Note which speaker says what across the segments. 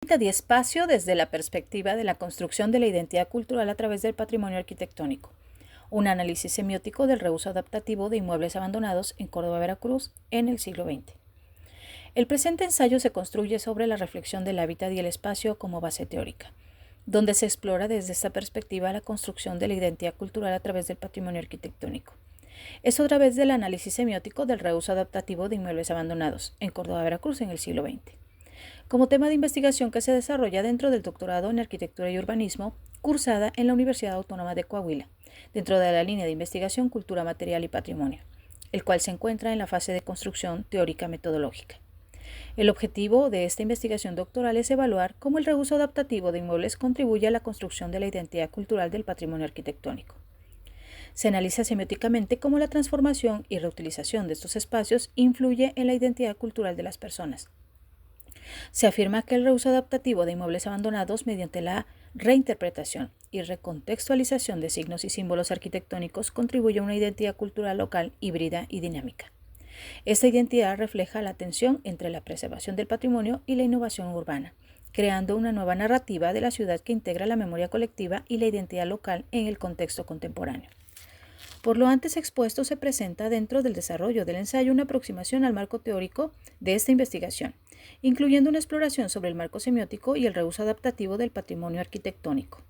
Speaker 1: Hábitat y espacio desde la perspectiva de la construcción de la identidad cultural a través del patrimonio arquitectónico. Un análisis semiótico del reuso adaptativo de inmuebles abandonados en Córdoba, Veracruz, en el siglo XX. El presente ensayo se construye sobre la reflexión del hábitat y el espacio como base teórica, donde se explora desde esta perspectiva la construcción de la identidad cultural a través del patrimonio arquitectónico. Es a través del análisis semiótico del reuso adaptativo de inmuebles abandonados en Córdoba, Veracruz, en el siglo XX. Como tema de investigación que se desarrolla dentro del doctorado en Arquitectura y Urbanismo, cursada en la Universidad Autónoma de Coahuila, dentro de la línea de investigación Cultura Material y Patrimonio, el cual se encuentra en la fase de construcción teórica metodológica. El objetivo de esta investigación doctoral es evaluar cómo el reuso adaptativo de inmuebles contribuye a la construcción de la identidad cultural del patrimonio arquitectónico. Se analiza semióticamente cómo la transformación y reutilización de estos espacios influye en la identidad cultural de las personas. Se afirma que el reuso adaptativo de inmuebles abandonados mediante la reinterpretación y recontextualización de signos y símbolos arquitectónicos contribuye a una identidad cultural local, híbrida y dinámica. Esta identidad refleja la tensión entre la preservación del patrimonio y la innovación urbana, creando una nueva narrativa de la ciudad que integra la memoria colectiva y la identidad local en el contexto contemporáneo. Por lo antes expuesto, se presenta dentro del desarrollo del ensayo una aproximación al marco teórico de esta investigación, incluyendo una exploración sobre el marco semiótico y el reuso adaptativo del patrimonio arquitectónico.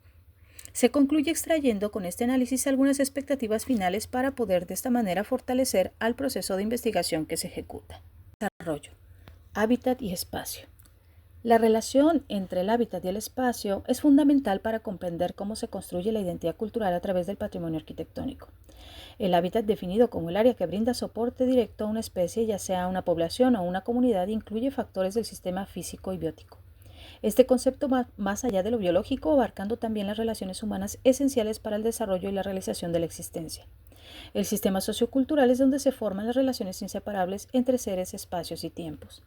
Speaker 1: Se concluye extrayendo con este análisis algunas expectativas finales para poder de esta manera fortalecer al proceso de investigación que se ejecuta. Desarrollo. Hábitat y espacio. La relación entre el hábitat y el espacio es fundamental para comprender cómo se construye la identidad cultural a través del patrimonio arquitectónico. El hábitat, definido como el área que brinda soporte directo a una especie, ya sea una población o una comunidad, incluye factores del sistema físico y biótico. Este concepto va más allá de lo biológico, abarcando también las relaciones humanas esenciales para el desarrollo y la realización de la existencia. El sistema sociocultural es donde se forman las relaciones inseparables entre seres, espacios y tiempos.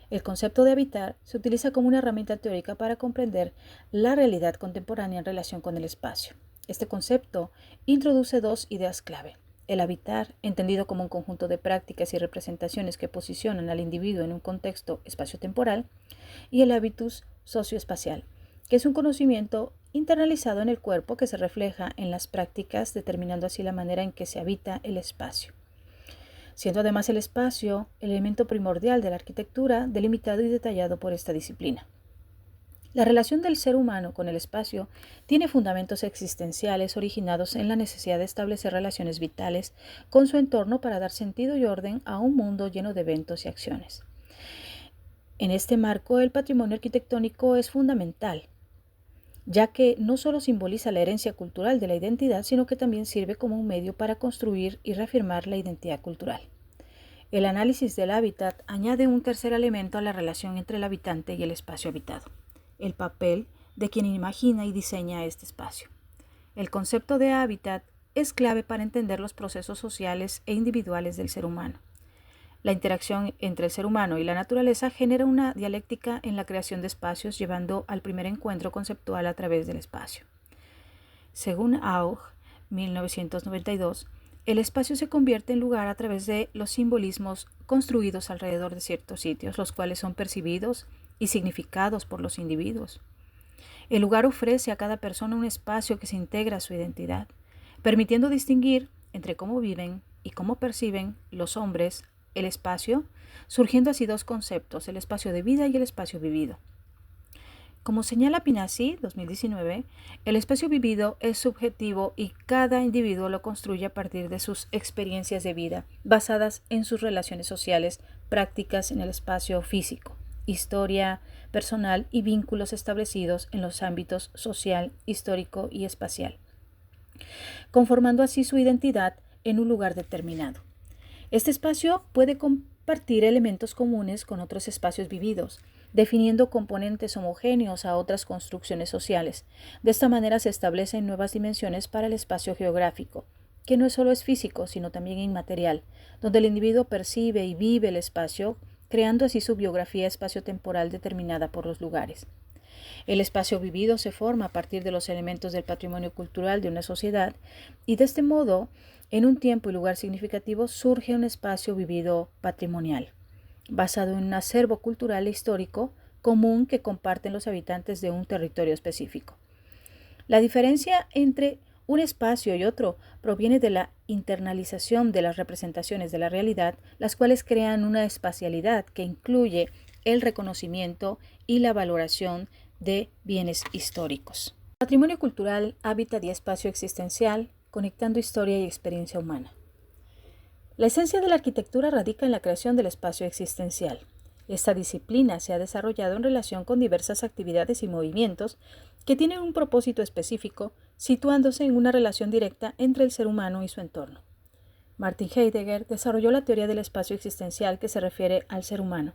Speaker 1: El concepto de habitar se utiliza como una herramienta teórica para comprender la realidad contemporánea en relación con el espacio. Este concepto introduce dos ideas clave. El habitar, entendido como un conjunto de prácticas y representaciones que posicionan al individuo en un contexto espaciotemporal, y el habitus socioespacial, que es un conocimiento internalizado en el cuerpo que se refleja en las prácticas, determinando así la manera en que se habita el espacio, siendo además el espacio el elemento primordial de la arquitectura, delimitado y detallado por esta disciplina. La relación del ser humano con el espacio tiene fundamentos existenciales originados en la necesidad de establecer relaciones vitales con su entorno para dar sentido y orden a un mundo lleno de eventos y acciones. En este marco, el patrimonio arquitectónico es fundamental, ya que no solo simboliza la herencia cultural de la identidad, sino que también sirve como un medio para construir y reafirmar la identidad cultural. El análisis del hábitat añade un tercer elemento a la relación entre el habitante y el espacio habitado, el papel de quien imagina y diseña este espacio. El concepto de hábitat es clave para entender los procesos sociales e individuales del ser humano. La interacción entre el ser humano y la naturaleza genera una dialéctica en la creación de espacios, llevando al primer encuentro conceptual a través del espacio. Según Aug, 1992, el espacio se convierte en lugar a través de los simbolismos construidos alrededor de ciertos sitios, los cuales son percibidos y significados por los individuos. El lugar ofrece a cada persona un espacio que se integra a su identidad, permitiendo distinguir entre cómo viven y cómo perciben los hombres el espacio, surgiendo así dos conceptos, el espacio de vida y el espacio vivido. Como señala Pinassi, 2019, el espacio vivido es subjetivo y cada individuo lo construye a partir de sus experiencias de vida, basadas en sus relaciones sociales, prácticas en el espacio físico, historia personal y vínculos establecidos en los ámbitos social, histórico y espacial, conformando así su identidad en un lugar determinado. Este espacio puede compartir elementos comunes con otros espacios vividos, definiendo componentes homogéneos a otras construcciones sociales. De esta manera se establecen nuevas dimensiones para el espacio geográfico, que no solo es físico, sino también inmaterial, donde el individuo percibe y vive el espacio, creando así su biografía espaciotemporal determinada por los lugares. El espacio vivido se forma a partir de los elementos del patrimonio cultural de una sociedad y de este modo, en un tiempo y lugar significativo, surge un espacio vivido patrimonial, basado en un acervo cultural e histórico común que comparten los habitantes de un territorio específico. La diferencia entre un espacio y otro proviene de la internalización de las representaciones de la realidad, las cuales crean una espacialidad que incluye el reconocimiento y la valoración de bienes históricos. Patrimonio cultural, hábitat y espacio existencial, conectando historia y experiencia humana. La esencia de la arquitectura radica en la creación del espacio existencial. Esta disciplina se ha desarrollado en relación con diversas actividades y movimientos que tienen un propósito específico, situándose en una relación directa entre el ser humano y su entorno. Martin Heidegger desarrolló la teoría del espacio existencial que se refiere al ser humano.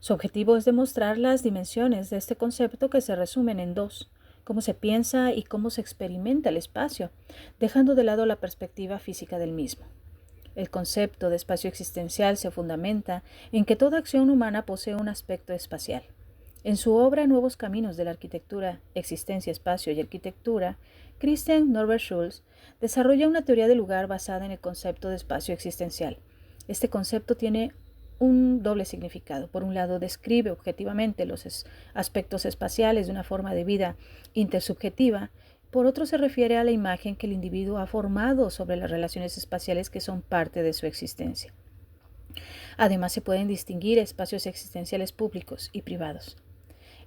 Speaker 1: Su objetivo es demostrar las dimensiones de este concepto que se resumen en dos: cómo se piensa y cómo se experimenta el espacio, dejando de lado la perspectiva física del mismo. El concepto de espacio existencial se fundamenta en que toda acción humana posee un aspecto espacial. En su obra Nuevos Caminos de la Arquitectura, Existencia, Espacio y Arquitectura, Christian Norbert Schulz desarrolla una teoría del lugar basada en el concepto de espacio existencial. Este concepto tiene un doble significado. Por un lado, describe objetivamente los aspectos espaciales de una forma de vida intersubjetiva. Por otro, se refiere a la imagen que el individuo ha formado sobre las relaciones espaciales que son parte de su existencia. Además, se pueden distinguir espacios existenciales públicos y privados.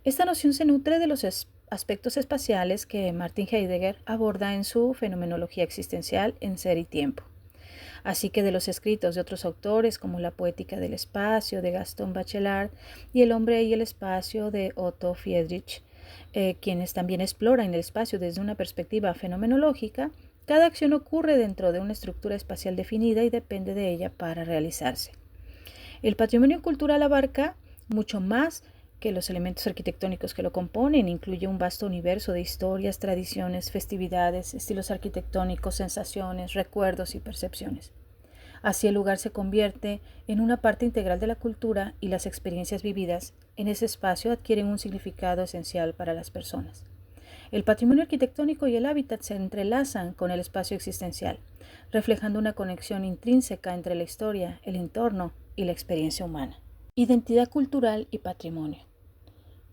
Speaker 1: Esta noción se nutre de los aspectos espaciales que Martin Heidegger aborda en su Fenomenología existencial en Ser y Tiempo, así que de los escritos de otros autores como La Poética del Espacio de Gaston Bachelard y El Hombre y el Espacio de Otto Friedrich, quienes también exploran el espacio desde una perspectiva fenomenológica. Cada acción ocurre dentro de una estructura espacial definida y depende de ella para realizarse. El patrimonio cultural abarca mucho más que los elementos arquitectónicos que lo componen. Incluye un vasto universo de historias, tradiciones, festividades, estilos arquitectónicos, sensaciones, recuerdos y percepciones. Así el lugar se convierte en una parte integral de la cultura y las experiencias vividas en ese espacio adquieren un significado esencial para las personas. El patrimonio arquitectónico y el hábitat se entrelazan con el espacio existencial, reflejando una conexión intrínseca entre la historia, el entorno y la experiencia humana. Identidad cultural y patrimonio.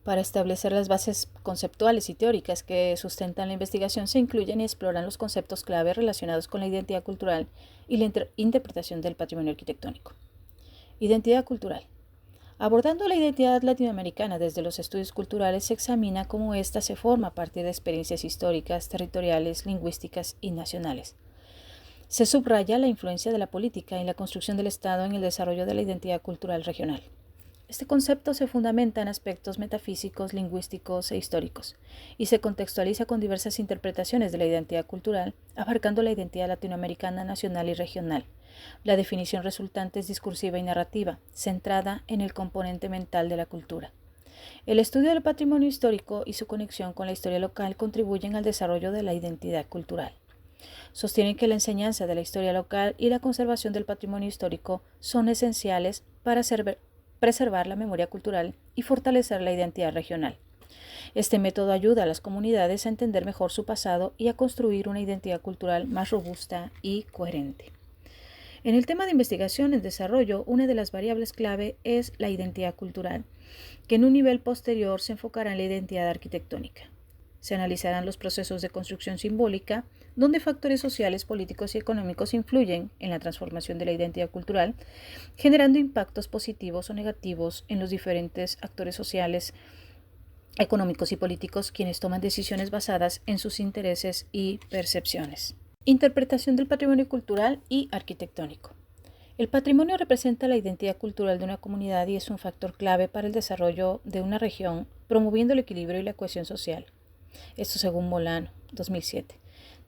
Speaker 1: Para establecer las bases conceptuales y teóricas que sustentan la investigación, se incluyen y exploran los conceptos clave relacionados con la identidad cultural y la interpretación del patrimonio arquitectónico. Identidad cultural. Abordando la identidad latinoamericana desde los estudios culturales, se examina cómo ésta se forma a partir de experiencias históricas, territoriales, lingüísticas y nacionales. Se subraya la influencia de la política y la construcción del Estado en el desarrollo de la identidad cultural regional. Este concepto se fundamenta en aspectos metafísicos, lingüísticos e históricos, y se contextualiza con diversas interpretaciones de la identidad cultural, abarcando la identidad latinoamericana, nacional y regional. La definición resultante es discursiva y narrativa, centrada en el componente mental de la cultura. El estudio del patrimonio histórico y su conexión con la historia local contribuyen al desarrollo de la identidad cultural. Sostienen que la enseñanza de la historia local y la conservación del patrimonio histórico son esenciales para preservar la memoria cultural y fortalecer la identidad regional. Este método ayuda a las comunidades a entender mejor su pasado y a construir una identidad cultural más robusta y coherente. En el tema de investigación en desarrollo, una de las variables clave es la identidad cultural, que en un nivel posterior se enfocará en la identidad arquitectónica. Se analizarán los procesos de construcción simbólica, donde factores sociales, políticos y económicos influyen en la transformación de la identidad cultural, generando impactos positivos o negativos en los diferentes actores sociales, económicos y políticos, quienes toman decisiones basadas en sus intereses y percepciones. Interpretación del patrimonio cultural y arquitectónico. El patrimonio representa la identidad cultural de una comunidad y es un factor clave para el desarrollo de una región, promoviendo el equilibrio y la cohesión social. Esto según Molano, 2007.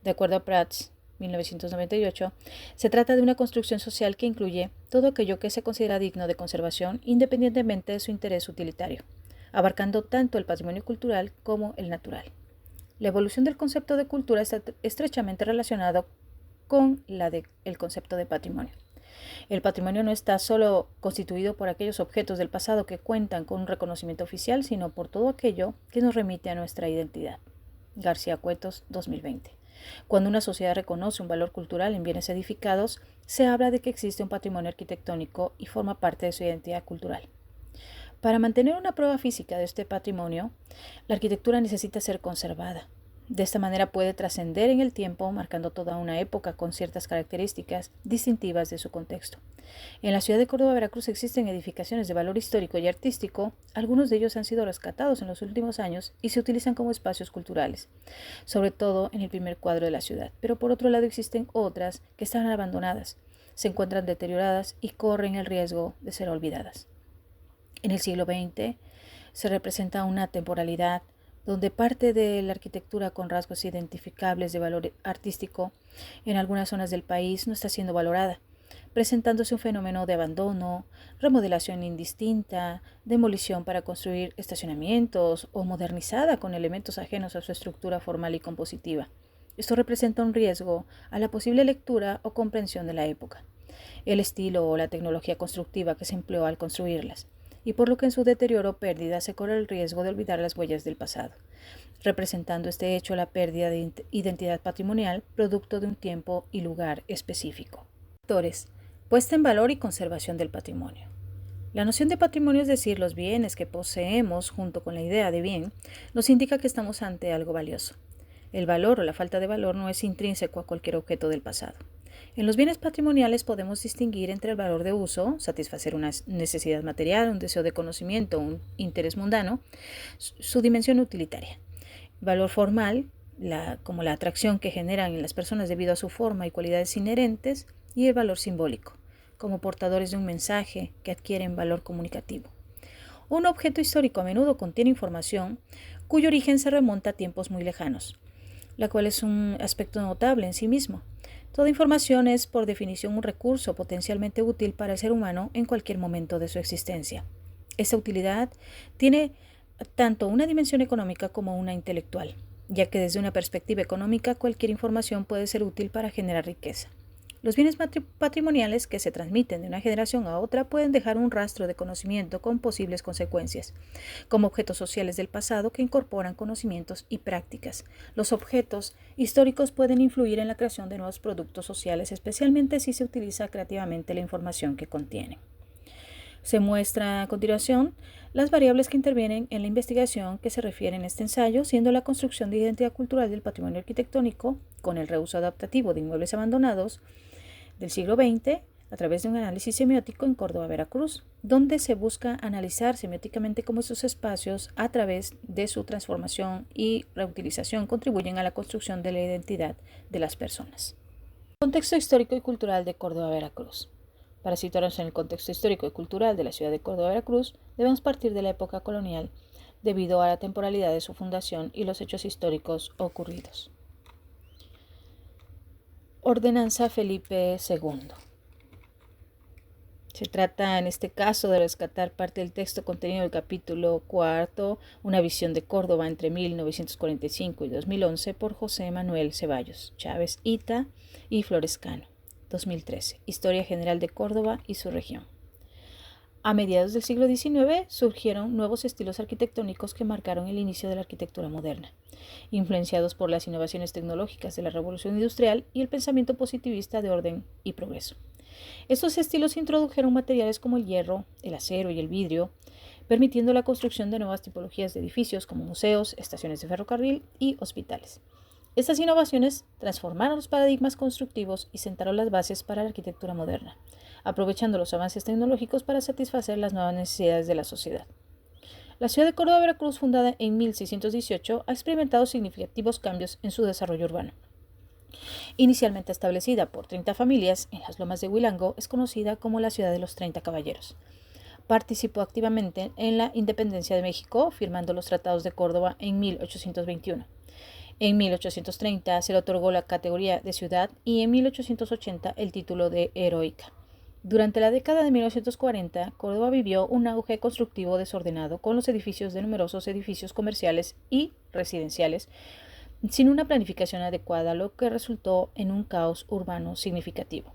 Speaker 1: De acuerdo a Prats, 1998, se trata de una construcción social que incluye todo aquello que se considera digno de conservación independientemente de su interés utilitario, abarcando tanto el patrimonio cultural como el natural. La evolución del concepto de cultura está estrechamente relacionado con el concepto de patrimonio. El patrimonio no está solo constituido por aquellos objetos del pasado que cuentan con un reconocimiento oficial, sino por todo aquello que nos remite a nuestra identidad. García Cuetos, 2020. Cuando una sociedad reconoce un valor cultural en bienes edificados, se habla de que existe un patrimonio arquitectónico y forma parte de su identidad cultural. Para mantener una prueba física de este patrimonio, la arquitectura necesita ser conservada. De esta manera puede trascender en el tiempo, marcando toda una época con ciertas características distintivas de su contexto. En la ciudad de Córdoba, Veracruz, existen edificaciones de valor histórico y artístico. Algunos de ellos han sido rescatados en los últimos años y se utilizan como espacios culturales, sobre todo en el primer cuadro de la ciudad. Pero por otro lado existen otras que están abandonadas, se encuentran deterioradas y corren el riesgo de ser olvidadas. En el siglo XX se representa una temporalidad donde parte de la arquitectura con rasgos identificables de valor artístico en algunas zonas del país no está siendo valorada, presentándose un fenómeno de abandono, remodelación indistinta, demolición para construir estacionamientos o modernizada con elementos ajenos a su estructura formal y compositiva. Esto representa un riesgo a la posible lectura o comprensión de la época, el estilo o la tecnología constructiva que se empleó al construirlas, y por lo que en su deterioro o pérdida se corre el riesgo de olvidar las huellas del pasado, representando este hecho la pérdida de identidad patrimonial producto de un tiempo y lugar específico. Factores: puesta en valor y conservación del patrimonio. La noción de patrimonio, es decir, los bienes que poseemos junto con la idea de bien, nos indica que estamos ante algo valioso. El valor o la falta de valor no es intrínseco a cualquier objeto del pasado. En los bienes patrimoniales podemos distinguir entre el valor de uso, satisfacer una necesidad material, un deseo de conocimiento, un interés mundano, su dimensión utilitaria. Valor formal, como la atracción que generan en las personas debido a su forma y cualidades inherentes, y el valor simbólico, como portadores de un mensaje que adquieren valor comunicativo. Un objeto histórico a menudo contiene información cuyo origen se remonta a tiempos muy lejanos, la cual es un aspecto notable en sí mismo. Toda información es, por definición, un recurso potencialmente útil para el ser humano en cualquier momento de su existencia. Esta utilidad tiene tanto una dimensión económica como una intelectual, ya que desde una perspectiva económica cualquier información puede ser útil para generar riqueza. Los bienes patrimoniales que se transmiten de una generación a otra pueden dejar un rastro de conocimiento con posibles consecuencias, como objetos sociales del pasado que incorporan conocimientos y prácticas. Los objetos históricos pueden influir en la creación de nuevos productos sociales, especialmente si se utiliza creativamente la información que contienen. Se muestra a continuación las variables que intervienen en la investigación que se refiere en este ensayo, siendo la construcción de identidad cultural del patrimonio arquitectónico con el reuso adaptativo de inmuebles abandonados del siglo XX a través de un análisis semiótico en Córdoba, Veracruz, donde se busca analizar semióticamente cómo estos espacios, a través de su transformación y reutilización, contribuyen a la construcción de la identidad de las personas. Contexto histórico y cultural de Córdoba, Veracruz. Para situarnos en el contexto histórico y cultural de la ciudad de Córdoba, Veracruz, debemos partir de la época colonial debido a la temporalidad de su fundación y los hechos históricos ocurridos. Ordenanza Felipe II. Se trata en este caso de rescatar parte del texto contenido en el capítulo 4, Una visión de Córdoba entre 1945 y 2011, por José Manuel Ceballos, Chávez Ita y Flores Cano, 2013, Historia General de Córdoba y su región. A mediados del siglo XIX surgieron nuevos estilos arquitectónicos que marcaron el inicio de la arquitectura moderna, influenciados por las innovaciones tecnológicas de la Revolución Industrial y el pensamiento positivista de orden y progreso. Estos estilos introdujeron materiales como el hierro, el acero y el vidrio, permitiendo la construcción de nuevas tipologías de edificios como museos, estaciones de ferrocarril y hospitales. Estas innovaciones transformaron los paradigmas constructivos y sentaron las bases para la arquitectura moderna, aprovechando los avances tecnológicos para satisfacer las nuevas necesidades de la sociedad. La ciudad de Córdoba, Veracruz, fundada en 1618, ha experimentado significativos cambios en su desarrollo urbano. Inicialmente establecida por 30 familias en las lomas de Huilango, es conocida como la ciudad de los 30 caballeros. Participó activamente en la independencia de México, firmando los tratados de Córdoba en 1821. En 1830 se le otorgó la categoría de ciudad y en 1880 el título de heroica. Durante la década de 1940, Córdoba vivió un auge constructivo desordenado con los edificios de numerosos edificios comerciales y residenciales, sin una planificación adecuada, lo que resultó en un caos urbano significativo.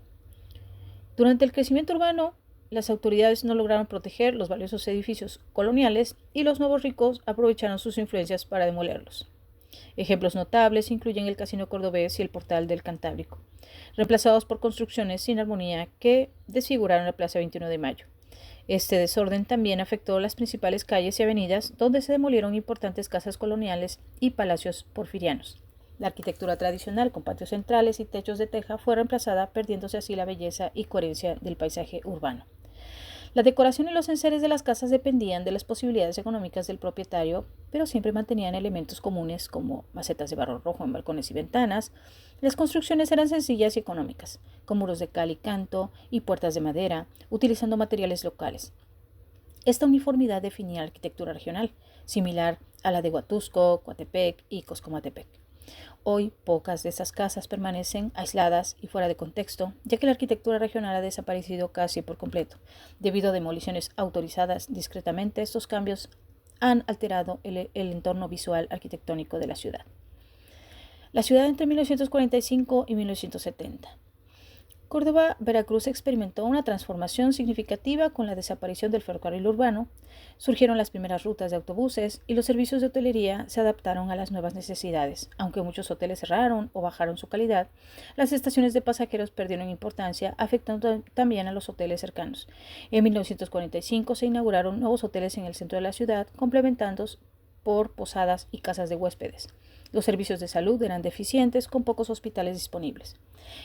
Speaker 1: Durante el crecimiento urbano, las autoridades no lograron proteger los valiosos edificios coloniales y los nuevos ricos aprovecharon sus influencias para demolerlos. Ejemplos notables incluyen el Casino Cordobés y el Portal del Cantábrico, reemplazados por construcciones sin armonía que desfiguraron la Plaza 21 de Mayo. Este desorden también afectó las principales calles y avenidas, donde se demolieron importantes casas coloniales y palacios porfirianos. La arquitectura tradicional, con patios centrales y techos de teja, fue reemplazada, perdiéndose así la belleza y coherencia del paisaje urbano. La decoración y los enseres de las casas dependían de las posibilidades económicas del propietario, pero siempre mantenían elementos comunes como macetas de barro rojo en balcones y ventanas. Las construcciones eran sencillas y económicas, con muros de cal y canto y puertas de madera, utilizando materiales locales. Esta uniformidad definía la arquitectura regional, similar a la de Huatusco, Coatepec y Coscomatepec. Hoy, pocas de esas casas permanecen aisladas y fuera de contexto, ya que la arquitectura regional ha desaparecido casi por completo. Debido a demoliciones autorizadas discretamente, estos cambios han alterado el entorno visual arquitectónico de la ciudad. La ciudad entre 1945 y 1970. Córdoba, Veracruz experimentó una transformación significativa con la desaparición del ferrocarril urbano, surgieron las primeras rutas de autobuses y los servicios de hotelería se adaptaron a las nuevas necesidades. Aunque muchos hoteles cerraron o bajaron su calidad, las estaciones de pasajeros perdieron importancia, afectando también a los hoteles cercanos. En 1945 se inauguraron nuevos hoteles en el centro de la ciudad, complementados por posadas y casas de huéspedes. Los servicios de salud eran deficientes, con pocos hospitales disponibles.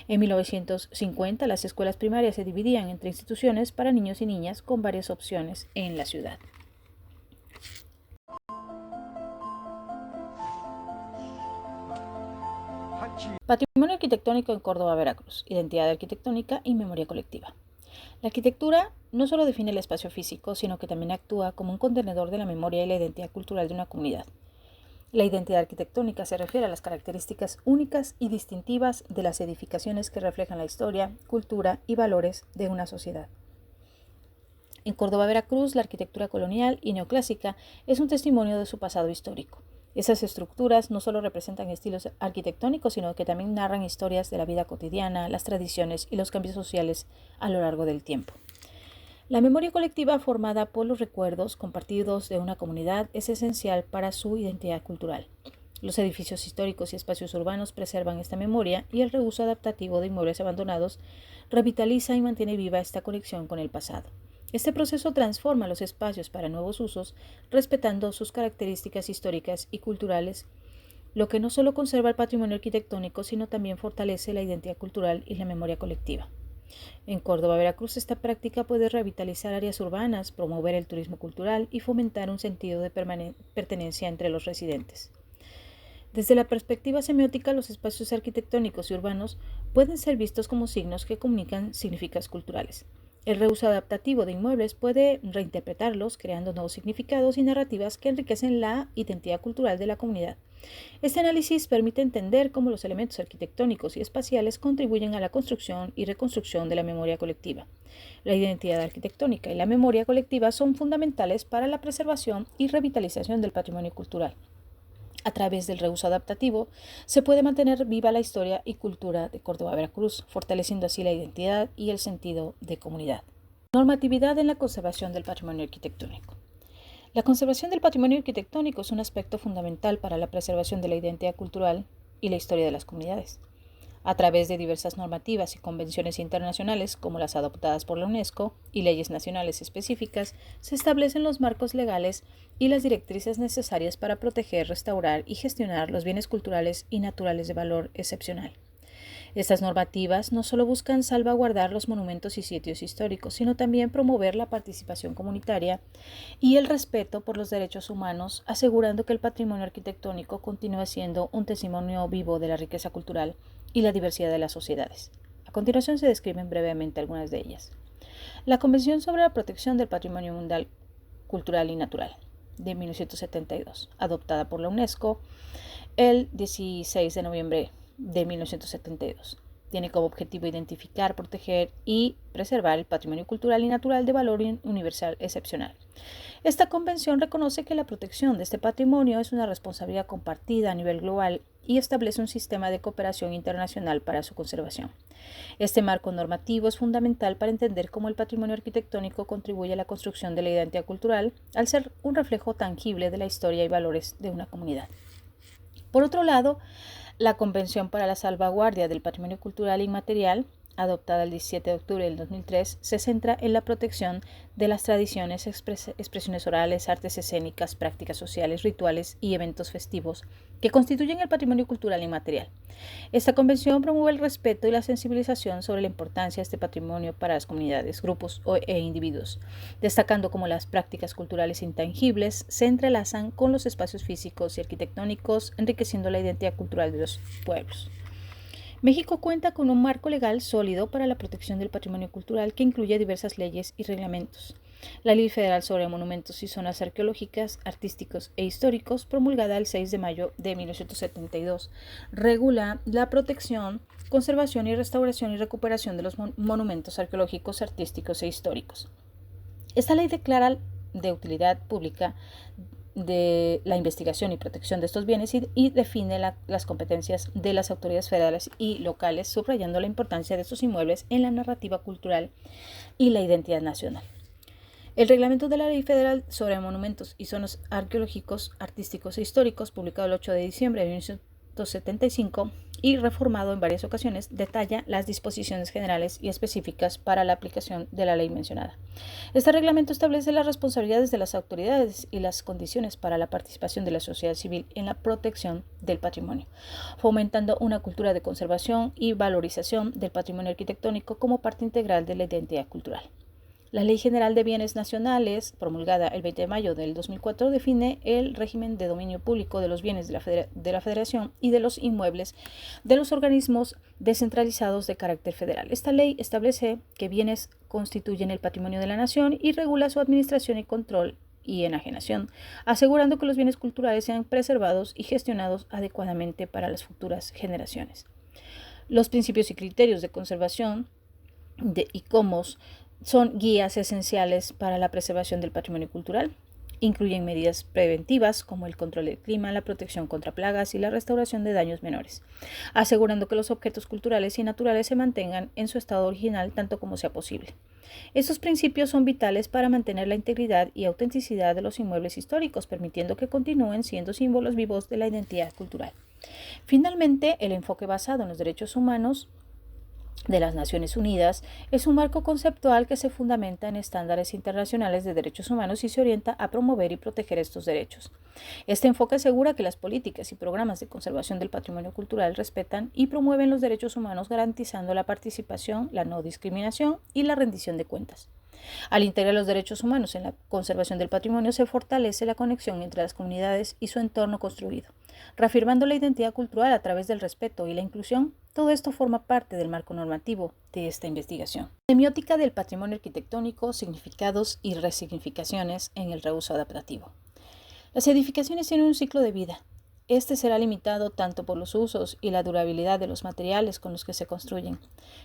Speaker 1: En 1950, las escuelas primarias se dividían entre instituciones para niños y niñas con varias opciones en la ciudad. Patrimonio arquitectónico en Córdoba, Veracruz. Identidad arquitectónica y memoria colectiva. La arquitectura no solo define el espacio físico, sino que también actúa como un contenedor de la memoria y la identidad cultural de una comunidad. La identidad arquitectónica se refiere a las características únicas y distintivas de las edificaciones que reflejan la historia, cultura y valores de una sociedad. En Córdoba, Veracruz, la arquitectura colonial y neoclásica es un testimonio de su pasado histórico. Esas estructuras no solo representan estilos arquitectónicos, sino que también narran historias de la vida cotidiana, las tradiciones y los cambios sociales a lo largo del tiempo. La memoria colectiva formada por los recuerdos compartidos de una comunidad es esencial para su identidad cultural. Los edificios históricos y espacios urbanos preservan esta memoria y el reuso adaptativo de inmuebles abandonados revitaliza y mantiene viva esta conexión con el pasado. Este proceso transforma los espacios para nuevos usos, respetando sus características históricas y culturales, lo que no solo conserva el patrimonio arquitectónico, sino también fortalece la identidad cultural y la memoria colectiva. En Córdoba, Veracruz, esta práctica puede revitalizar áreas urbanas, promover el turismo cultural y fomentar un sentido de pertenencia entre los residentes. Desde la perspectiva semiótica, los espacios arquitectónicos y urbanos pueden ser vistos como signos que comunican significados culturales. El reuso adaptativo de inmuebles puede reinterpretarlos, creando nuevos significados y narrativas que enriquecen la identidad cultural de la comunidad. Este análisis permite entender cómo los elementos arquitectónicos y espaciales contribuyen a la construcción y reconstrucción de la memoria colectiva. La identidad arquitectónica y la memoria colectiva son fundamentales para la preservación y revitalización del patrimonio cultural. A través del reuso adaptativo, se puede mantener viva la historia y cultura de Córdoba, Veracruz, fortaleciendo así la identidad y el sentido de comunidad. Normatividad en la conservación del patrimonio arquitectónico. La conservación del patrimonio arquitectónico es un aspecto fundamental para la preservación de la identidad cultural y la historia de las comunidades. A través de diversas normativas y convenciones internacionales, como las adoptadas por la UNESCO, y leyes nacionales específicas, se establecen los marcos legales y las directrices necesarias para proteger, restaurar y gestionar los bienes culturales y naturales de valor excepcional. Estas normativas no solo buscan salvaguardar los monumentos y sitios históricos, sino también promover la participación comunitaria y el respeto por los derechos humanos, asegurando que el patrimonio arquitectónico continúe siendo un testimonio vivo de la riqueza cultural y la diversidad de las sociedades. A continuación se describen brevemente algunas de ellas. La Convención sobre la Protección del Patrimonio Mundial Cultural y Natural, de 1972, adoptada por la UNESCO el 16 de noviembre de 1972. Tiene como objetivo identificar, proteger y preservar el patrimonio cultural y natural de valor universal excepcional. Esta convención reconoce que la protección de este patrimonio es una responsabilidad compartida a nivel global y establece un sistema de cooperación internacional para su conservación. Este marco normativo es fundamental para entender cómo el patrimonio arquitectónico contribuye a la construcción de la identidad cultural, al ser un reflejo tangible de la historia y valores de una comunidad. Por otro lado, la Convención para la Salvaguardia del Patrimonio Cultural Inmaterial adoptada el 17 de octubre del 2003, se centra en la protección de las tradiciones, expresiones orales, artes escénicas, prácticas sociales, rituales y eventos festivos que constituyen el patrimonio cultural inmaterial. Esta convención promueve el respeto y la sensibilización sobre la importancia de este patrimonio para las comunidades, grupos e individuos, destacando cómo las prácticas culturales intangibles se entrelazan con los espacios físicos y arquitectónicos, enriqueciendo la identidad cultural de los pueblos. México cuenta con un marco legal sólido para la protección del patrimonio cultural que incluye diversas leyes y reglamentos. La Ley Federal sobre Monumentos y Zonas Arqueológicas, Artísticos e Históricos, promulgada el 6 de mayo de 1972, regula la protección, conservación y restauración y recuperación de los monumentos arqueológicos, artísticos e históricos. Esta ley declara de utilidad pública de la investigación y protección de estos bienes y define las competencias de las autoridades federales y locales, subrayando la importancia de estos inmuebles en la narrativa cultural y la identidad nacional. El reglamento de la Ley Federal sobre Monumentos y Zonas Arqueológicos, Artísticos e Históricos, publicado el 8 de diciembre de 1975 y reformado en varias ocasiones, detalla las disposiciones generales y específicas para la aplicación de la ley mencionada. Este reglamento establece las responsabilidades de las autoridades y las condiciones para la participación de la sociedad civil en la protección del patrimonio, fomentando una cultura de conservación y valorización del patrimonio arquitectónico como parte integral de la identidad cultural. La Ley General de Bienes Nacionales, promulgada el 20 de mayo del 2004, define el régimen de dominio público de los bienes de la Federación y de los inmuebles de los organismos descentralizados de carácter federal. Esta ley establece qué bienes constituyen el patrimonio de la nación y regula su administración y control y enajenación, asegurando que los bienes culturales sean preservados y gestionados adecuadamente para las futuras generaciones. Los principios y criterios de conservación de ICOMOS son guías esenciales para la preservación del patrimonio cultural. Incluyen medidas preventivas como el control del clima, la protección contra plagas y la restauración de daños menores, asegurando que los objetos culturales y naturales se mantengan en su estado original tanto como sea posible. Estos principios son vitales para mantener la integridad y autenticidad de los inmuebles históricos, permitiendo que continúen siendo símbolos vivos de la identidad cultural. Finalmente, el enfoque basado en los derechos humanos de las Naciones Unidas es un marco conceptual que se fundamenta en estándares internacionales de derechos humanos y se orienta a promover y proteger estos derechos. Este enfoque asegura que las políticas y programas de conservación del patrimonio cultural respetan y promueven los derechos humanos, garantizando la participación, la no discriminación y la rendición de cuentas. Al integrar los derechos humanos en la conservación del patrimonio, se fortalece la conexión entre las comunidades y su entorno construido, reafirmando la identidad cultural a través del respeto y la inclusión. Todo esto forma parte del marco normativo de esta investigación. Semiótica del patrimonio arquitectónico, significados y resignificaciones en el reuso adaptativo. Las edificaciones tienen un ciclo de vida. Este será limitado tanto por los usos y la durabilidad de los materiales con los que se construyen.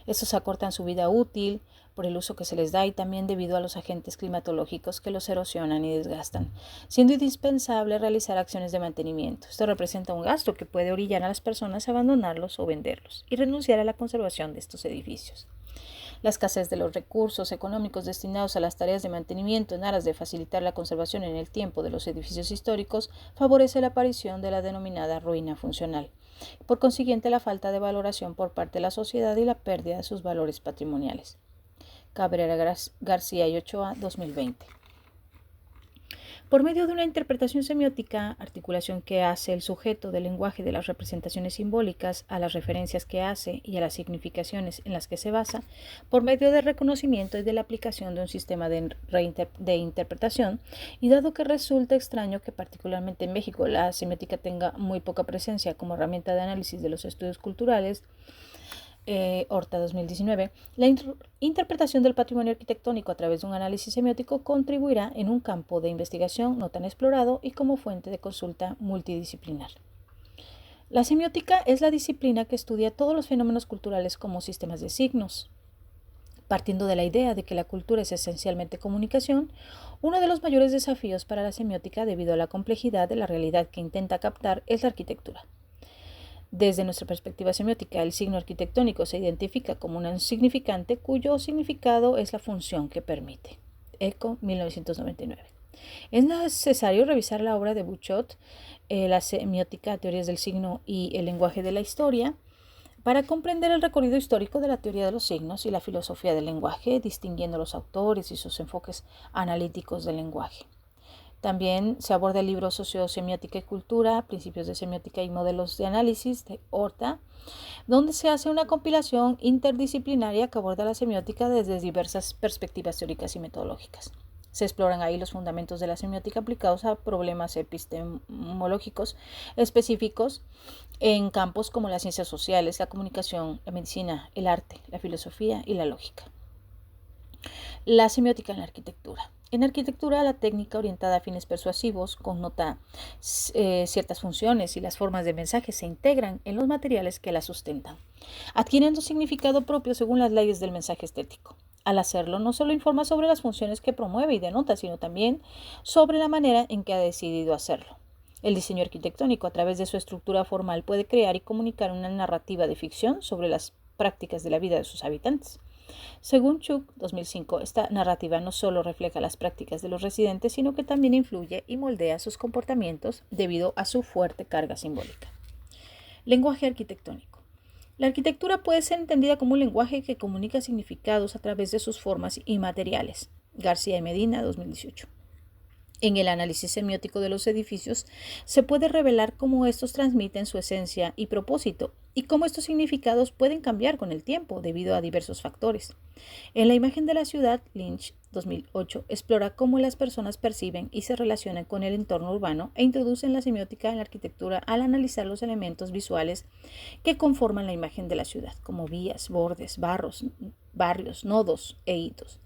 Speaker 1: Estos acortan su vida útil por el uso que se les da y también debido a los agentes climatológicos que los erosionan y desgastan, siendo indispensable realizar acciones de mantenimiento. Esto representa un gasto que puede orillar a las personas a abandonarlos o venderlos y renunciar a la conservación de estos edificios. La escasez de los recursos económicos destinados a las tareas de mantenimiento en aras de facilitar la conservación en el tiempo de los edificios históricos favorece la aparición de la denominada ruina funcional. Por consiguiente, la falta de valoración por parte de la sociedad y la pérdida de sus valores patrimoniales. Cabrera García y Ochoa, 2020. Por medio de una interpretación semiótica, articulación que hace el sujeto del lenguaje de las representaciones simbólicas a las referencias que hace y a las significaciones en las que se basa, por medio del reconocimiento y de la aplicación de un sistema de interpretación, y dado que resulta extraño que particularmente en México la semiótica tenga muy poca presencia como herramienta de análisis de los estudios culturales, Horta 2019, la interpretación del patrimonio arquitectónico a través de un análisis semiótico contribuirá en un campo de investigación no tan explorado y como fuente de consulta multidisciplinar. La semiótica es la disciplina que estudia todos los fenómenos culturales como sistemas de signos. Partiendo de la idea de que la cultura es esencialmente comunicación, uno de los mayores desafíos para la semiótica debido a la complejidad de la realidad que intenta captar es la arquitectura. Desde nuestra perspectiva semiótica, el signo arquitectónico se identifica como un significante cuyo significado es la función que permite. Eco, 1999. Es necesario revisar la obra de Bouchot, La semiótica, teorías del signo y el lenguaje de la historia, para comprender el recorrido histórico de la teoría de los signos y la filosofía del lenguaje, distinguiendo los autores y sus enfoques analíticos del lenguaje. También se aborda el libro Sociosemiótica y Cultura, Principios de Semiótica y Modelos de Análisis de Horta, donde se hace una compilación interdisciplinaria que aborda la semiótica desde diversas perspectivas teóricas y metodológicas. Se exploran ahí los fundamentos de la semiótica aplicados a problemas epistemológicos específicos en campos como las ciencias sociales, la comunicación, la medicina, el arte, la filosofía y la lógica. La semiótica en la arquitectura. En arquitectura, la técnica orientada a fines persuasivos connota ciertas funciones y las formas de mensaje se integran en los materiales que la sustentan, adquiriendo significado propio según las leyes del mensaje estético. Al hacerlo, no solo informa sobre las funciones que promueve y denota, sino también sobre la manera en que ha decidido hacerlo. El diseño arquitectónico, a través de su estructura formal, puede crear y comunicar una narrativa de ficción sobre las prácticas de la vida de sus habitantes. Según Chuk, 2005, esta narrativa no solo refleja las prácticas de los residentes, sino que también influye y moldea sus comportamientos debido a su fuerte carga simbólica. Lenguaje arquitectónico. La arquitectura puede ser entendida como un lenguaje que comunica significados a través de sus formas y materiales. García y Medina, 2018. En el análisis semiótico de los edificios se puede revelar cómo estos transmiten su esencia y propósito y cómo estos significados pueden cambiar con el tiempo debido a diversos factores. En la imagen de la ciudad, Lynch, 2008, explora cómo las personas perciben y se relacionan con el entorno urbano e introducen la semiótica en la arquitectura al analizar los elementos visuales que conforman la imagen de la ciudad, como vías, bordes, barrios, nodos e hitos.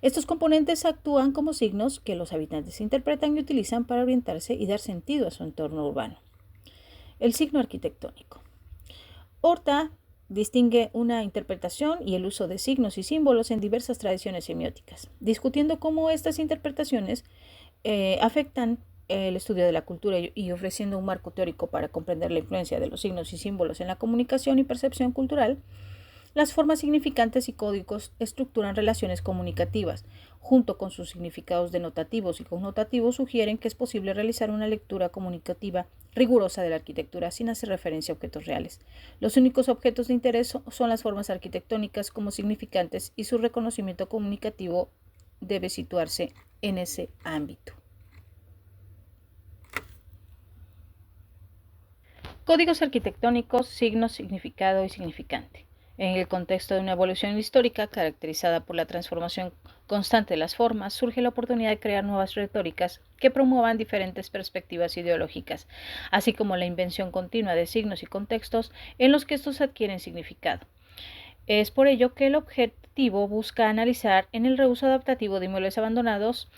Speaker 1: Estos componentes actúan como signos que los habitantes interpretan y utilizan para orientarse y dar sentido a su entorno urbano. El signo arquitectónico. Horta distingue una interpretación y el uso de signos y símbolos en diversas tradiciones semióticas, discutiendo cómo estas interpretaciones afectan el estudio de la cultura y ofreciendo un marco teórico para comprender la influencia de los signos y símbolos en la comunicación y percepción cultural. Las formas significantes y códigos estructuran relaciones comunicativas. Junto con sus significados denotativos y connotativos sugieren que es posible realizar una lectura comunicativa rigurosa de la arquitectura sin hacer referencia a objetos reales. Los únicos objetos de interés son las formas arquitectónicas como significantes y su reconocimiento comunicativo debe situarse en ese ámbito. Códigos arquitectónicos, signos, significado y significante. En el contexto de una evolución histórica caracterizada por la transformación constante de las formas, surge la oportunidad de crear nuevas retóricas que promuevan diferentes perspectivas ideológicas, así como la invención continua de signos y contextos en los que estos adquieren significado. Es por ello que el objetivo busca analizar en el reuso adaptativo de inmuebles abandonados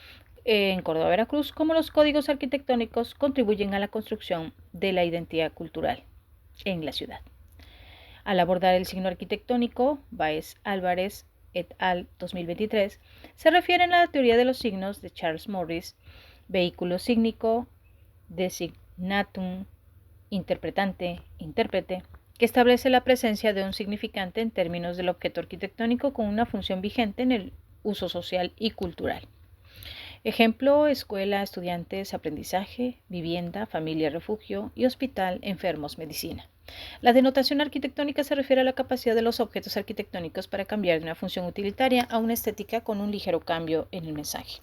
Speaker 1: en Córdoba, Veracruz, cómo los códigos arquitectónicos contribuyen a la construcción de la identidad cultural en la ciudad. Al abordar el signo arquitectónico, Báez Álvarez et al. 2023, se refieren a la teoría de los signos de Charles Morris, vehículo sígnico, designatum, interpretante, intérprete, que establece la presencia de un significante en términos del objeto arquitectónico con una función vigente en el uso social y cultural. Ejemplo: escuela, estudiantes, aprendizaje, vivienda, familia, refugio y hospital, enfermos, medicina. La denotación arquitectónica se refiere a la capacidad de los objetos arquitectónicos para cambiar de una función utilitaria a una estética con un ligero cambio en el mensaje.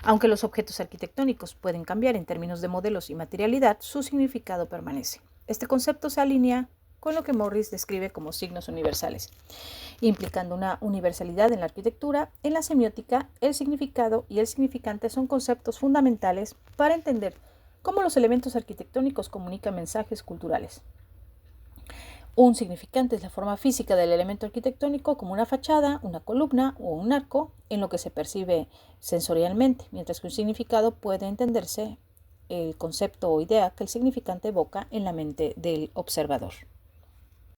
Speaker 1: Aunque los objetos arquitectónicos pueden cambiar en términos de modelos y materialidad, su significado permanece. Este concepto se alinea con lo que Morris describe como signos universales, implicando una universalidad en la arquitectura. En la semiótica, el significado y el significante son conceptos fundamentales para entender cómo los elementos arquitectónicos comunican mensajes culturales. Un significante es la forma física del elemento arquitectónico, como una fachada, una columna o un arco, en lo que se percibe sensorialmente, mientras que un significado puede entenderse el concepto o idea que el significante evoca en la mente del observador.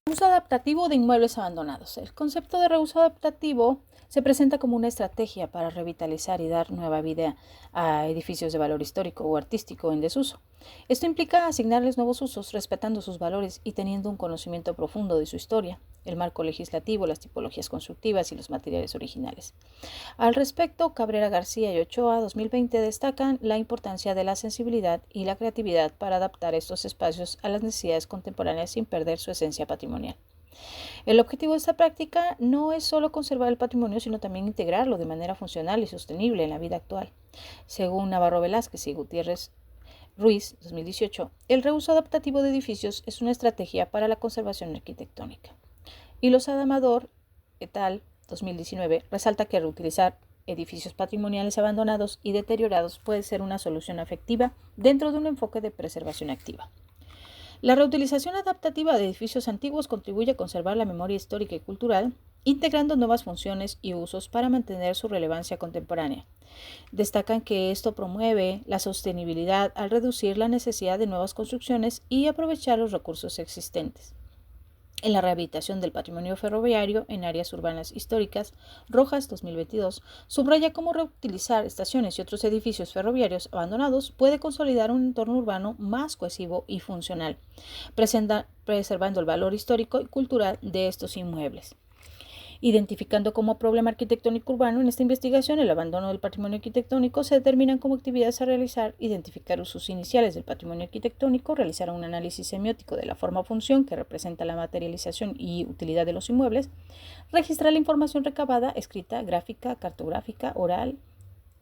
Speaker 1: Reuso adaptativo de inmuebles abandonados. El concepto de reuso adaptativo se presenta como una estrategia para revitalizar y dar nueva vida a edificios de valor histórico o artístico en desuso. Esto implica asignarles nuevos usos respetando sus valores y teniendo un conocimiento profundo de su historia. el marco legislativo, las tipologías constructivas y los materiales originales. Al respecto, Cabrera García y Ochoa 2020 destacan la importancia de la sensibilidad y la creatividad para adaptar estos espacios a las necesidades contemporáneas sin perder su esencia patrimonial. El objetivo de esta práctica no es solo conservar el patrimonio, sino también integrarlo de manera funcional y sostenible en la vida actual. Según Navarro Velázquez y Gutiérrez Ruiz, 2018, el reuso adaptativo de edificios es una estrategia para la conservación arquitectónica. Y Lozada Amador, et al., 2019, resalta que reutilizar edificios patrimoniales abandonados y deteriorados puede ser una solución efectiva dentro de un enfoque de preservación activa. La reutilización adaptativa de edificios antiguos contribuye a conservar la memoria histórica y cultural, integrando nuevas funciones y usos para mantener su relevancia contemporánea. Destacan que esto promueve la sostenibilidad al reducir la necesidad de nuevas construcciones y aprovechar los recursos existentes. En la rehabilitación del patrimonio ferroviario en áreas urbanas históricas, Rojas 2022 subraya cómo reutilizar estaciones y otros edificios ferroviarios abandonados puede consolidar un entorno urbano más cohesivo y funcional, preservando el valor histórico y cultural de estos inmuebles. Identificando como problema arquitectónico urbano, en esta investigación el abandono del patrimonio arquitectónico se determinan como actividades a realizar, identificar usos iniciales del patrimonio arquitectónico, realizar un análisis semiótico de la forma o función que representa la materialización y utilidad de los inmuebles, registrar la información recabada, escrita, gráfica, cartográfica, oral,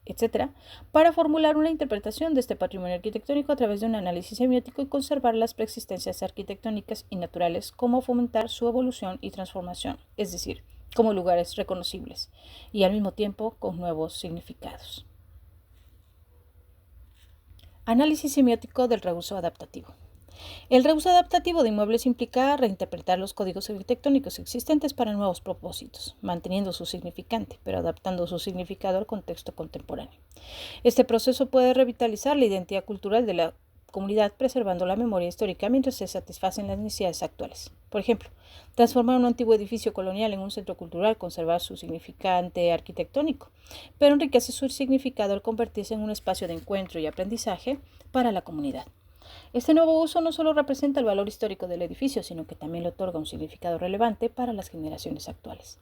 Speaker 1: etc., para formular una interpretación de este patrimonio arquitectónico a través de un análisis semiótico y conservar las preexistencias arquitectónicas y naturales, como fomentar su evolución y transformación, es decir, como lugares reconocibles y al mismo tiempo con nuevos significados. Análisis semiótico del reuso adaptativo. El reuso adaptativo de inmuebles implica reinterpretar los códigos arquitectónicos existentes para nuevos propósitos, manteniendo su significante, pero adaptando su significado al contexto contemporáneo. Este proceso puede revitalizar la identidad cultural de la comunidad, preservando la memoria histórica mientras se satisfacen las necesidades actuales. Por ejemplo, transformar un antiguo edificio colonial en un centro cultural, conservar su significante arquitectónico, pero enriquece su significado al convertirse en un espacio de encuentro y aprendizaje para la comunidad. Este nuevo uso no solo representa el valor histórico del edificio, sino que también le otorga un significado relevante para las generaciones actuales.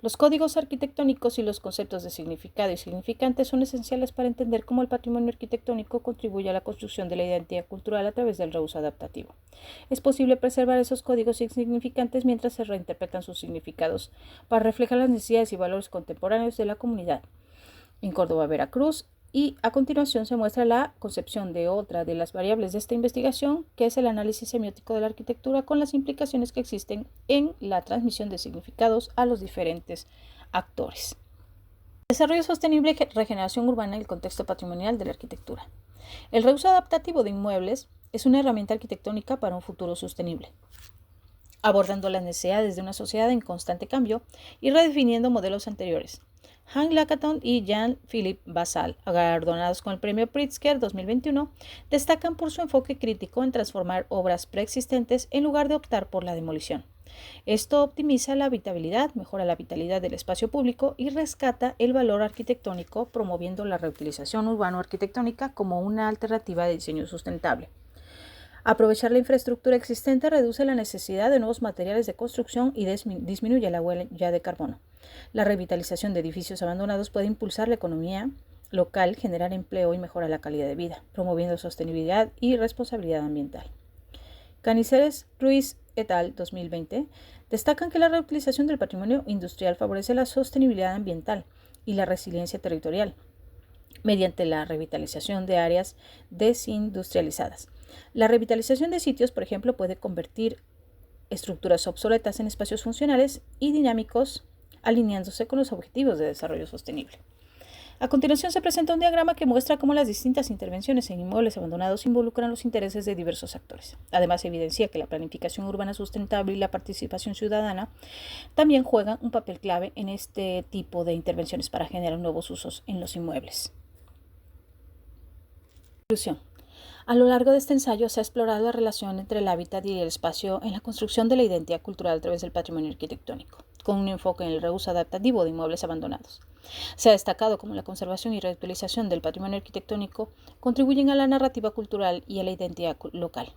Speaker 1: Los códigos arquitectónicos y los conceptos de significado y significante son esenciales para entender cómo el patrimonio arquitectónico contribuye a la construcción de la identidad cultural a través del reuso adaptativo. Es posible preservar esos códigos y significantes mientras se reinterpretan sus significados para reflejar las necesidades y valores contemporáneos de la comunidad. En Córdoba, Veracruz, y a continuación se muestra la concepción de otra de las variables de esta investigación, que es el análisis semiótico de la arquitectura con las implicaciones que existen en la transmisión de significados a los diferentes actores. Desarrollo sostenible y regeneración urbana en el contexto patrimonial de la arquitectura. El reuso adaptativo de inmuebles es una herramienta arquitectónica para un futuro sostenible, abordando las necesidades de una sociedad en constante cambio y redefiniendo modelos anteriores. Hank Lacaton y Jean-Philippe Basal, galardonados con el Premio Pritzker 2021, destacan por su enfoque crítico en transformar obras preexistentes en lugar de optar por la demolición. Esto optimiza la habitabilidad, mejora la vitalidad del espacio público y rescata el valor arquitectónico, promoviendo la reutilización urbano-arquitectónica como una alternativa de diseño sustentable. Aprovechar la infraestructura existente reduce la necesidad de nuevos materiales de construcción y disminuye la huella de carbono. La revitalización de edificios abandonados puede impulsar la economía local, generar empleo y mejorar la calidad de vida, promoviendo sostenibilidad y responsabilidad ambiental. Caniceres Ruiz et al. 2020 destacan que la reutilización del patrimonio industrial favorece la sostenibilidad ambiental y la resiliencia territorial mediante la revitalización de áreas desindustrializadas. La revitalización de sitios, por ejemplo, puede convertir estructuras obsoletas en espacios funcionales y dinámicos, alineándose con los objetivos de desarrollo sostenible. A continuación se presenta un diagrama que muestra cómo las distintas intervenciones en inmuebles abandonados involucran los intereses de diversos actores. Además, evidencia que la planificación urbana sustentable y la participación ciudadana también juegan un papel clave en este tipo de intervenciones para generar nuevos usos en los inmuebles. Conclusión. A lo largo de este ensayo se ha explorado la relación entre el hábitat y el espacio en la construcción de la identidad cultural a través del patrimonio arquitectónico, con un enfoque en el reuso adaptativo de inmuebles abandonados. Se ha destacado cómo la conservación y reutilización del patrimonio arquitectónico contribuyen a la narrativa cultural y a la identidad local,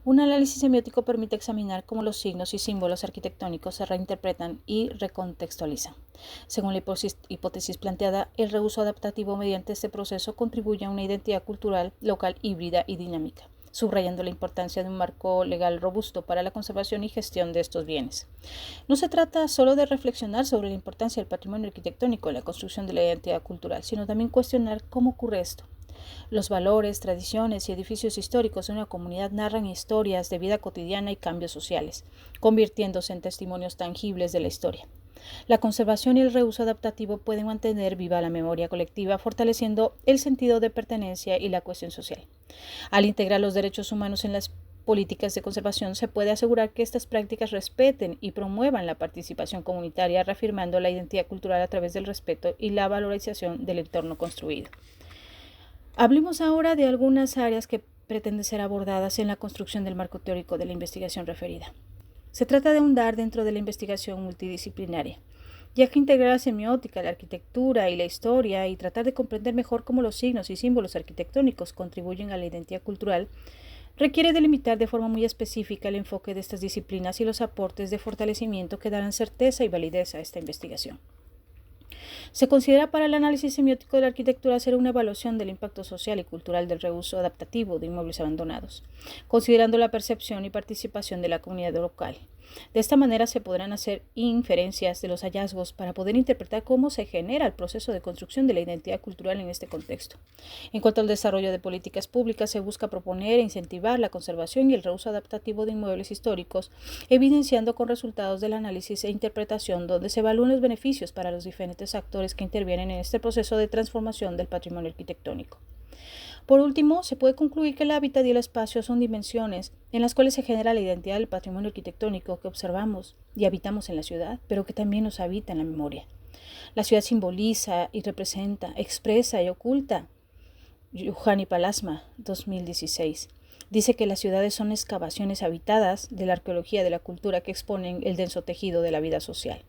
Speaker 1: Un análisis semiótico permite examinar cómo los signos y símbolos arquitectónicos se reinterpretan y recontextualizan. Según la hipótesis planteada, el reuso adaptativo mediante este proceso contribuye a una identidad cultural local híbrida y dinámica, subrayando la importancia de un marco legal robusto para la conservación y gestión de estos bienes. No se trata solo de reflexionar sobre la importancia del patrimonio arquitectónico en la construcción de la identidad cultural, sino también cuestionar cómo ocurre esto. Los valores, tradiciones y edificios históricos de una comunidad narran historias de vida cotidiana y cambios sociales, convirtiéndose en testimonios tangibles de la historia. La conservación y el reuso adaptativo pueden mantener viva la memoria colectiva, fortaleciendo el sentido de pertenencia y la cohesión social. Al integrar los derechos humanos en las políticas de conservación, se puede asegurar que estas prácticas respeten y promuevan la participación comunitaria, reafirmando la identidad cultural a través del respeto y la valorización del entorno construido. Hablemos ahora de algunas áreas que pretenden ser abordadas en la construcción del marco teórico de la investigación referida. Se trata de ahondar dentro de la investigación multidisciplinaria, ya que integrar la semiótica, la arquitectura y la historia y tratar de comprender mejor cómo los signos y símbolos arquitectónicos contribuyen a la identidad cultural requiere delimitar de forma muy específica el enfoque de estas disciplinas y los aportes de fortalecimiento que darán certeza y validez a esta investigación. Se considera para el análisis semiótico de la arquitectura hacer una evaluación del impacto social y cultural del reuso adaptativo de inmuebles abandonados, considerando la percepción y participación de la comunidad local. De esta manera se podrán hacer inferencias de los hallazgos para poder interpretar cómo se genera el proceso de construcción de la identidad cultural en este contexto. En cuanto al desarrollo de políticas públicas, se busca proponer e incentivar la conservación y el reuso adaptativo de inmuebles históricos, evidenciando con resultados del análisis e interpretación donde se evalúan los beneficios para los diferentes actores que intervienen en este proceso de transformación del patrimonio arquitectónico. Por último, se puede concluir que el hábitat y el espacio son dimensiones en las cuales se genera la identidad del patrimonio arquitectónico que observamos y habitamos en la ciudad, pero que también nos habita en la memoria. La ciudad simboliza y representa, expresa y oculta. Juhani Pallasmaa, 2016. Dice que las ciudades son excavaciones habitadas de la arqueología de la cultura que exponen el denso tejido de la vida social.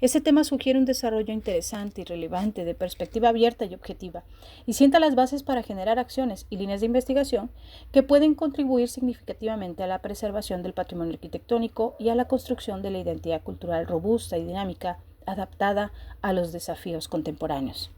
Speaker 1: Este tema sugiere un desarrollo interesante y relevante de perspectiva abierta y objetiva, y sienta las bases para generar acciones y líneas de investigación que pueden contribuir significativamente a la preservación del patrimonio arquitectónico y a la construcción de la identidad cultural robusta y dinámica, adaptada a los desafíos contemporáneos.